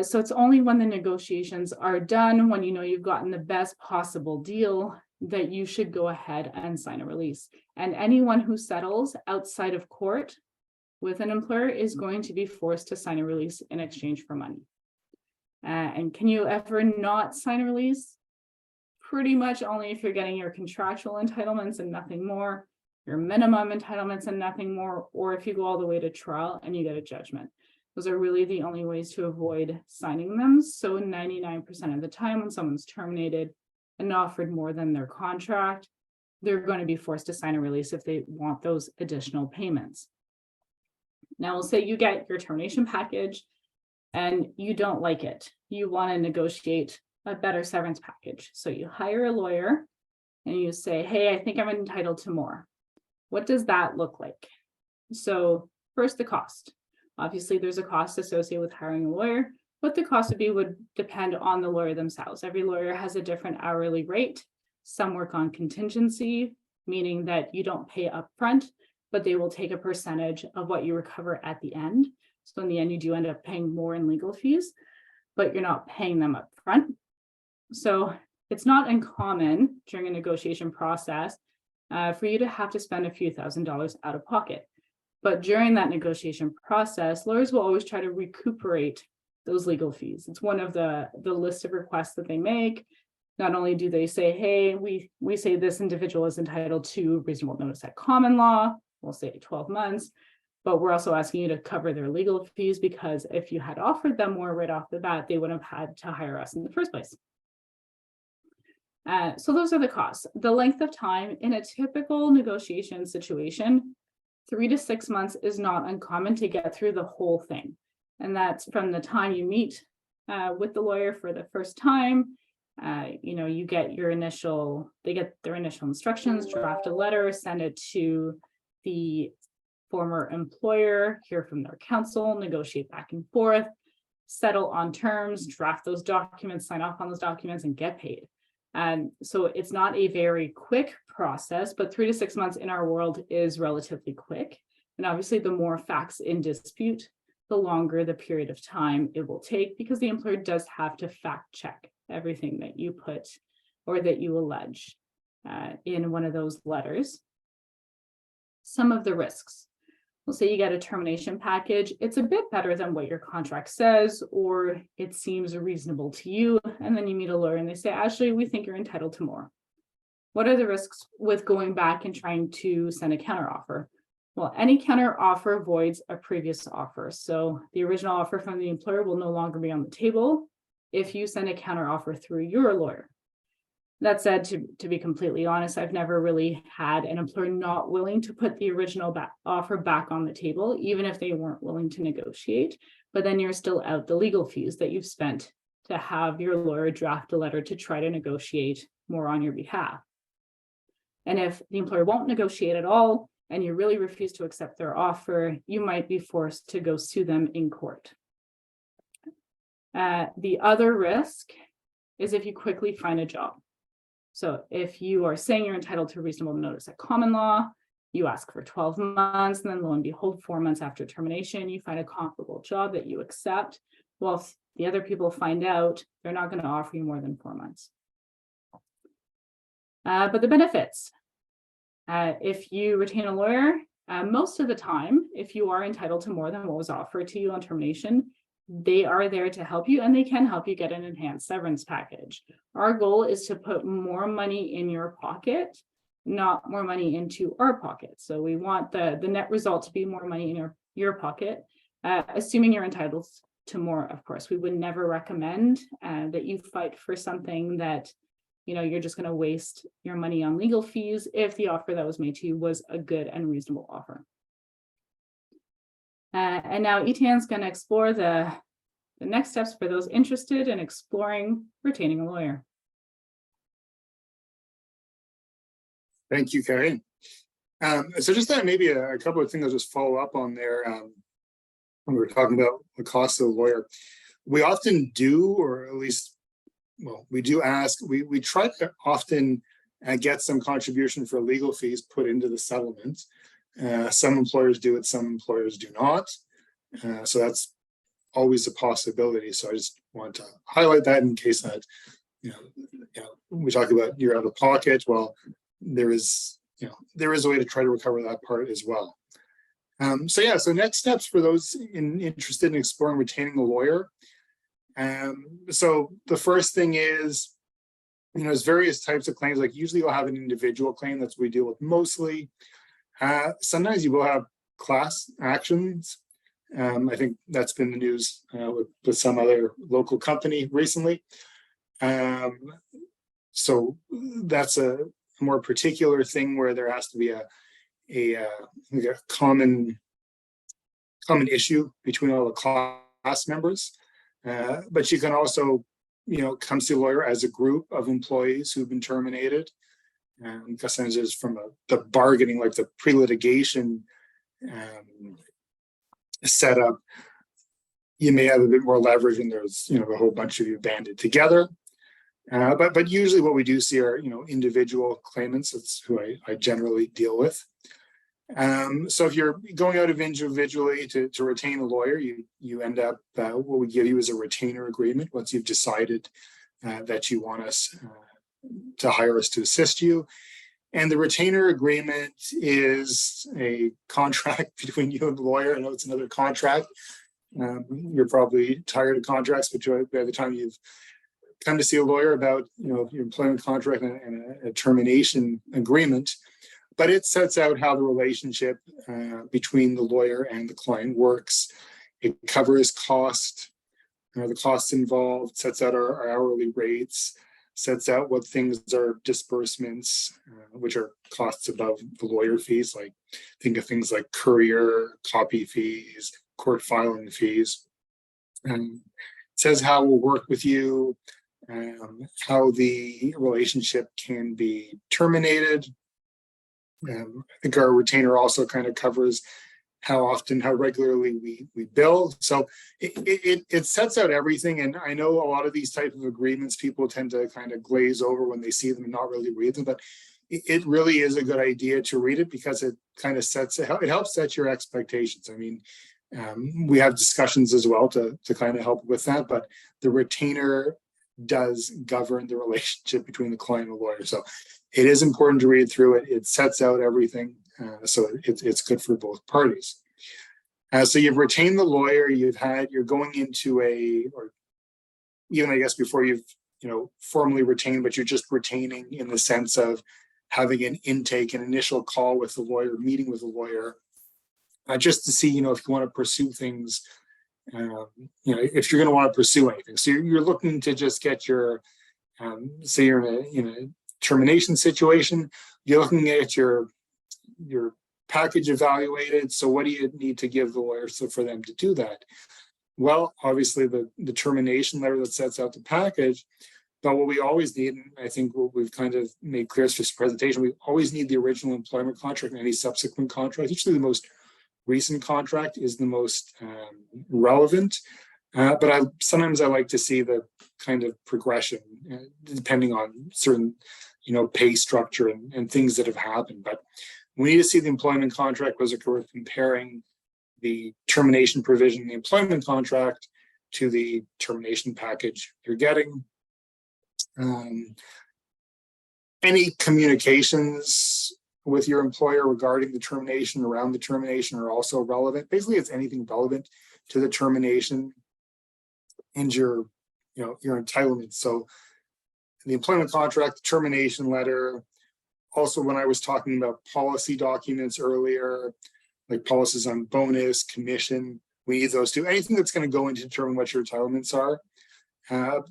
So it's only when the negotiations are done, when you know you've gotten the best possible deal, that you should go ahead and sign a release. And anyone who settles outside of court with an employer is going to be forced to sign a release in exchange for money. And can you ever not sign a release? Pretty much only if you're getting your contractual entitlements and nothing more, your minimum entitlements and nothing more, or if you go all the way to trial and you get a judgment. Those are really the only ways to avoid signing them. So 99% of the time when someone's terminated and offered more than their contract, they're going to be forced to sign a release if they want those additional payments. Now, we'll say you get your termination package and you don't like it. You want to negotiate a better severance package. So you hire a lawyer and you say, hey, I think I'm entitled to more. What does that look like? So first, the cost. Obviously, there's a cost associated with hiring a lawyer. What the cost would depend on the lawyer themselves. Every lawyer has a different hourly rate. Some work on contingency, meaning that you don't pay upfront, but they will take a percentage of what you recover at the end. So in the end, you do end up paying more in legal fees, but you're not paying them up front. So it's not uncommon during a negotiation process for you to have to spend a few $1,000s out of pocket. But during that negotiation process, lawyers will always try to recuperate those legal fees. It's one of the list of requests that they make. Not only do they say, hey, we say this individual is entitled to reasonable notice at common law, we'll say 12 months, but we're also asking you to cover their legal fees, because if you had offered them more right off the bat, they would have had to hire us in the first place. So those are the costs. The length of time in a typical negotiation situation, 3 to 6 months is not uncommon to get through the whole thing. And that's from the time you meet with the lawyer for the first time. You get they get their initial instructions, draft a letter, send it to the former employer, hear from their counsel, negotiate back and forth, settle on terms, draft those documents, sign off on those documents, and get paid. And so it's not a very quick process, but 3 to 6 months in our world is relatively quick. And obviously, the more facts in dispute, the longer the period of time it will take, because the employer does have to fact check everything that you put or that you allege in one of those letters. Some of the risks. We'll say you get a termination package. It's a bit better than what your contract says, or it seems reasonable to you. And then you meet a lawyer and they say, actually, we think you're entitled to more. What are the risks with going back and trying to send a counteroffer? Well, any counteroffer voids a previous offer. So the original offer from the employer will no longer be on the table if you send a counteroffer through your lawyer. That said, to be completely honest, I've never really had an employer not willing to put the original offer back on the table, even if they weren't willing to negotiate. But then you're still out the legal fees that you've spent to have your lawyer draft a letter to try to negotiate more on your behalf. And if the employer won't negotiate at all, and you really refuse to accept their offer, you might be forced to go sue them in court. The other risk is if you quickly find a job. So if you are saying you're entitled to reasonable notice at common law, you ask for 12 months, and then lo and behold, 4 months after termination, you find a comparable job that you accept. Well, if the other people find out, they're not going to offer you more than 4 months. But the benefits, if you retain a lawyer, most of the time, if you are entitled to more than what was offered to you on termination, they are there to help you, and they can help you get an enhanced severance package. Our goal is to put more money in your pocket, not more money into our pocket. So we want the net result to be more money in your pocket, assuming you're entitled to more, of course. We would never recommend that you fight for something that you're just going to waste your money on legal fees if the offer that was made to you was a good and reasonable offer. And now Eytan's going to explore the next steps for those interested in exploring retaining a lawyer. Thank you, Karine. So just maybe a couple of things I'll just follow up on there. When we were talking about the cost of a lawyer, we often do, or at least, well, we do ask, we try to often get some contribution for legal fees put into the settlement. Some employers do it, some employers do not. So that's always a possibility. So I just want to highlight that in case that, we talk about you're out of pocket. Well, there is a way to try to recover that part as well. So next steps for those interested in exploring retaining a lawyer. So the first thing is, there's various types of claims. Like usually you'll have an individual claim, that's what we deal with mostly. Sometimes you will have class actions. I think that's been the news with some other local company recently. So that's a more particular thing where there has to be a common issue between all the class members. But you can also, come see a lawyer as a group of employees who've been terminated. Because there's from the bargaining, like the pre-litigation setup, you may have a bit more leverage, and there's a whole bunch of you banded together. But usually what we do see are individual claimants. That's who I generally deal with. So if you're going out individually to retain a lawyer, you end up what we give you is a retainer agreement once you've decided that you want us to hire us to assist you. And the retainer agreement is a contract between you and the lawyer. I know it's another contract. You're probably tired of contracts, but by the time you've come to see a lawyer about your employment contract and a termination agreement, but it sets out how the relationship between the lawyer and the client works. It covers cost, the costs involved, sets out our hourly rates, sets out what things are disbursements, which are costs above the lawyer fees. Like think of things like courier, copy fees, court filing fees. And it says how we'll work with you, how the relationship can be terminated. I think our retainer also kind of covers how regularly we bill. So it sets out everything. And I know a lot of these type of agreements, people tend to kind of glaze over when they see them and not really read them, but it really is a good idea to read it, because it kind of it helps set your expectations. I mean, we have discussions as well to kind of help with that, but the retainer does govern the relationship between the client and the lawyer. So it is important to read through it. It sets out everything. So it's good for both parties. So you've retained the lawyer, you're going into or even I guess before you've, formally retained, but you're just retaining in the sense of having an intake, an initial call with the lawyer, meeting with the lawyer, just to see, if you want to pursue things, if you're going to want to pursue anything. So you're looking to just get your Say you're in a termination situation, you're looking at your package evaluated. So what do you need to give the lawyer for them to do that? Well, obviously the termination letter that sets out the package, but what we always need, and I think what we've kind of made clear through this presentation, we always need the original employment contract and any subsequent contract. Usually the most recent contract is the most relevant, but sometimes I like to see the kind of progression depending on certain, pay structure and things that have happened. But we need to see the employment contract because we're comparing the termination provision in the employment contract to the termination package you're getting. Any communications with your employer regarding the termination, around the termination, are also relevant. Basically, it's anything relevant to the termination and your entitlements. So the employment contract, the termination letter. Also, when I was talking about policy documents earlier, like policies on bonus, commission, we need those too. Anything that's going to go in to determine what your entitlements are.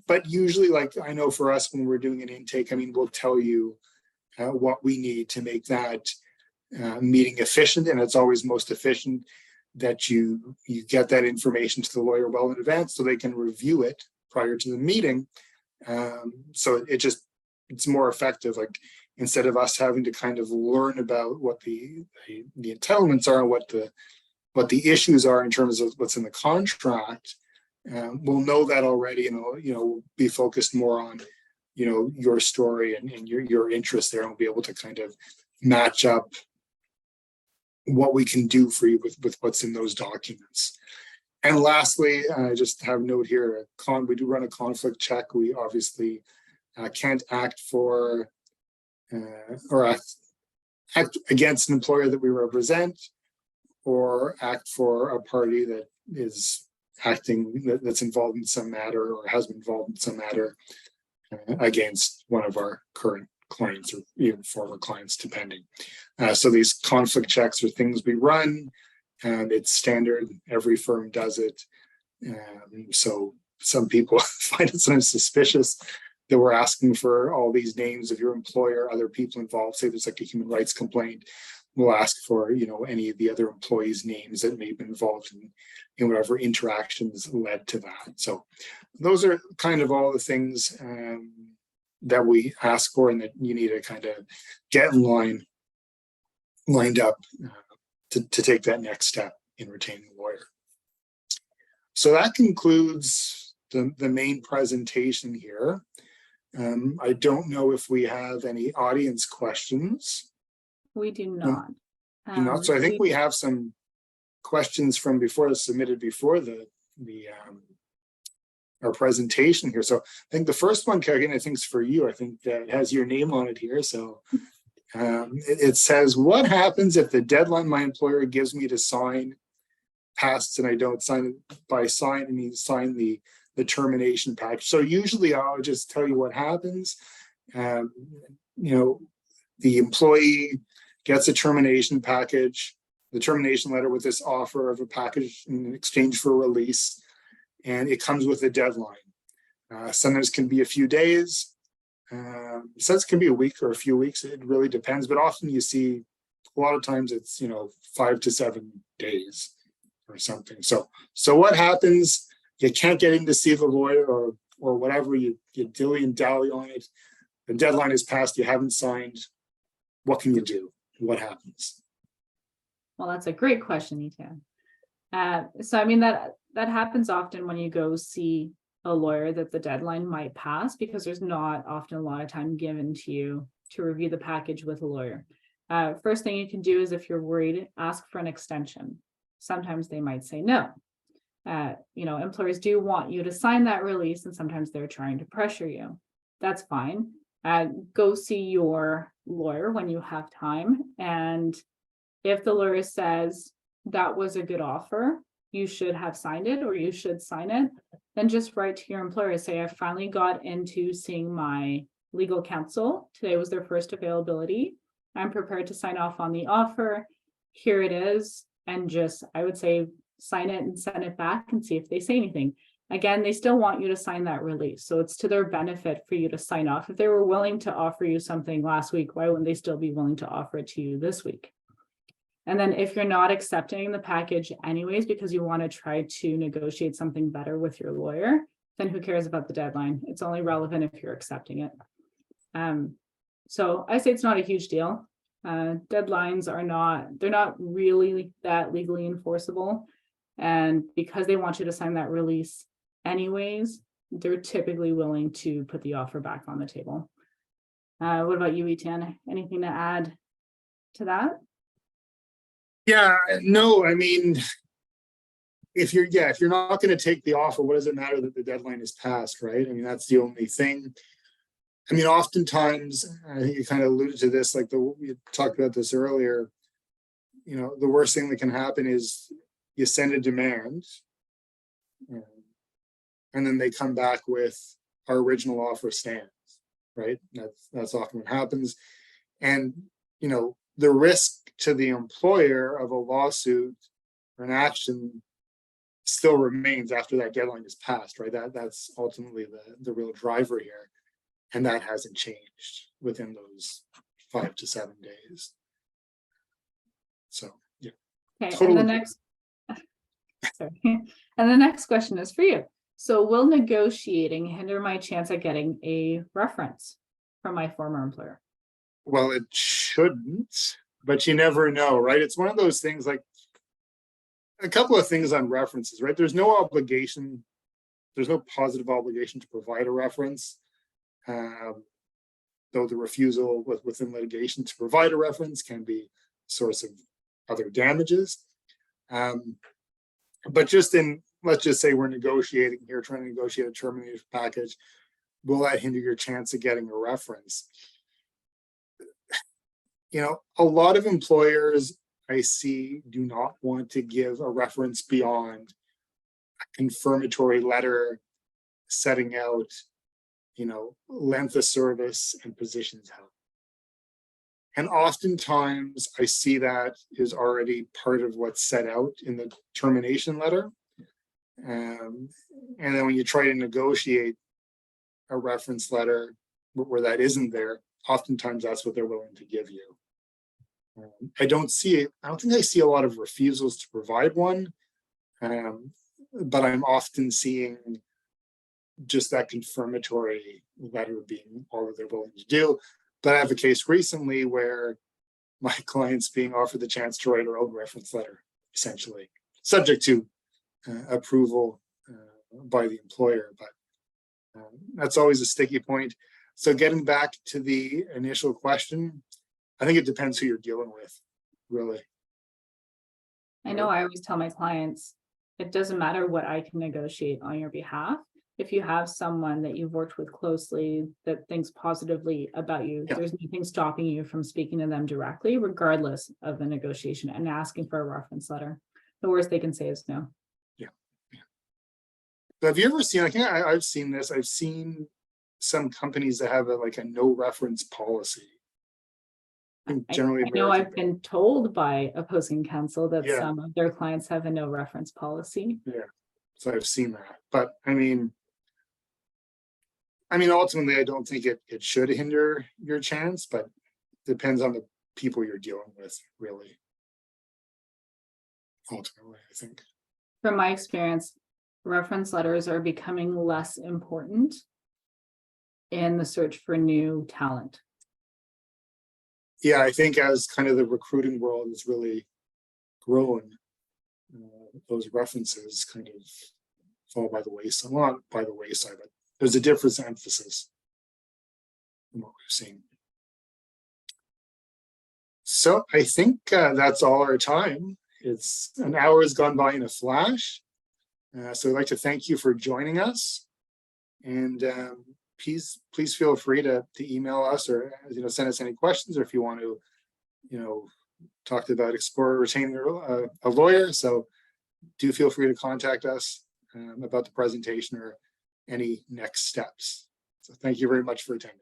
But usually, like I know for us, when we're doing an intake, we'll tell you what we need to make that meeting efficient. And it's always most efficient that you get that information to the lawyer well in advance so they can review it prior to the meeting. So it's more effective. Like instead of us having to kind of learn about what the entitlements are and what the issues are in terms of what's in the contract, we'll know that already, and we'll be focused more on your story and your interest there, and we'll be able to kind of match up what we can do for you with what's in those documents. And lastly, I just have a note here, we do run a conflict check. We obviously can't act for or act against an employer that we represent, or act for a party that is that's involved in some matter or has been involved in some matter against one of our current clients or even former clients, depending. So these conflict checks are things we run, and it's standard. Every firm does it. So some people find it sometimes suspicious that we're asking for all these names of your employer, other people involved. Say there's like a human rights complaint, we'll ask for any of the other employees' names that may have been involved in whatever interactions led to that. So those are kind of all the things that we ask for, and that you need to kind of get in lined up to take that next step in retaining a lawyer. So that concludes the main presentation here. I don't know if we have any audience questions. We do not. So I think we have some questions from submitted before our presentation here. So I think the first one, Karine, I think is for you. I think that has your name on it here. So it says, what happens if the deadline my employer gives me to sign passes and I don't sign it? By sign, I mean sign the termination package. So usually I'll just tell you what happens. The employee gets a termination package, the termination letter with this offer of a package in exchange for release, and it comes with a deadline. Sometimes can be a few days. Sometimes it can be a week or a few weeks. It really depends. But often you see, a lot of times it's 5 to 7 days or something. So what happens? You can't get in to see the lawyer or whatever. You dilly and dally on it. The deadline is passed. You haven't signed. What can you do? What happens? Well, that's a great question, Eytan. So I mean that happens often when you go see a lawyer, that the deadline might pass because there's not often a lot of time given to you to review the package with a lawyer. First thing you can do is, if you're worried, ask for an extension. Sometimes they might say no. Employers do want you to sign that release, and sometimes they're trying to pressure you. That's fine. Go see your lawyer when you have time. And if the lawyer says that was a good offer, you should have signed it, or you should sign it, then just write to your employer, say, I finally got into seeing my legal counsel. Today was their first availability. I'm prepared to sign off on the offer. Here it is. And just, I would say, sign it and send it back and see if they say anything. Again, they still want you to sign that release. So it's to their benefit for you to sign off. If they were willing to offer you something last week, why wouldn't they still be willing to offer it to you this week? And then if you're not accepting the package anyways, because you want to try to negotiate something better with your lawyer, then who cares about the deadline? It's only relevant if you're accepting it. So I say it's not a huge deal. Deadlines they're not really that legally enforceable. And because they want you to sign that release anyways, they're typically willing to put the offer back on the table. What about you, Eytan? Anything to add to that? Yeah, no, I mean, if you're not going to take the offer, what does it matter that the deadline is passed, right? I mean, that's the only thing. I mean, oftentimes, I think you kind of alluded to this, like we talked about this earlier, you know, the worst thing that can happen is you send a demand, and then they come back with our original offer stands, right? That's often what happens. And, you know, the risk to the employer of a lawsuit or an action still remains after that deadline is passed, right? That's ultimately the real driver here. And that hasn't changed within those 5 to 7 days. So, yeah. Okay, totally. and the next sorry. And the next question is for you. So will negotiating hinder my chance at getting a reference from my former employer? Well, it shouldn't, but you never know, right? It's one of those things, like a couple of things on references, right? There's no obligation, there's no positive obligation to provide a reference, though the refusal within litigation to provide a reference can be a source of other damages. But let's just say we're negotiating here, trying to negotiate a termination package, will that hinder your chance of getting a reference? You know, a lot of employers I see do not want to give a reference beyond a confirmatory letter setting out, you know, length of service and positions held. And oftentimes I see that is already part of what's set out in the termination letter. And then when you try to negotiate a reference letter where that isn't there, oftentimes that's what they're willing to give you. I don't think I see a lot of refusals to provide one, but I'm often seeing just that confirmatory letter being all that they're willing to do. But I have a case recently where my client's being offered the chance to write her own reference letter, essentially, subject to approval by the employer. But that's always a sticky point. So getting back to the initial question, I think it depends who you're dealing with, really. I know I always tell my clients, it doesn't matter what I can negotiate on your behalf. If you have someone that you've worked with closely that thinks positively about you, there's nothing stopping you from speaking to them directly, regardless of the negotiation, and asking for a reference letter. The worst they can say is no. Yeah. But have you ever seen, I think I've seen this, I've seen some companies that have a no reference policy. Generally, I know I've been told by opposing counsel that some of their clients have a no reference policy. Yeah, so I've seen that. But I mean, ultimately, I don't think it should hinder your chance, but depends on the people you're dealing with, really. Ultimately, I think. From my experience, reference letters are becoming less important in the search for new talent. Yeah, I think as kind of the recruiting world is really growing, those references kind of fall by the wayside. Well, not by the wayside, but there's a different emphasis in what we've seen. So I think that's all our time. It's an hour has gone by in a flash. So I'd like to thank you for joining us. And please feel free to email us or send us any questions, or if you want to talk about explore retaining a lawyer. So do feel free to contact us about the presentation or any next steps. So thank you very much for attending.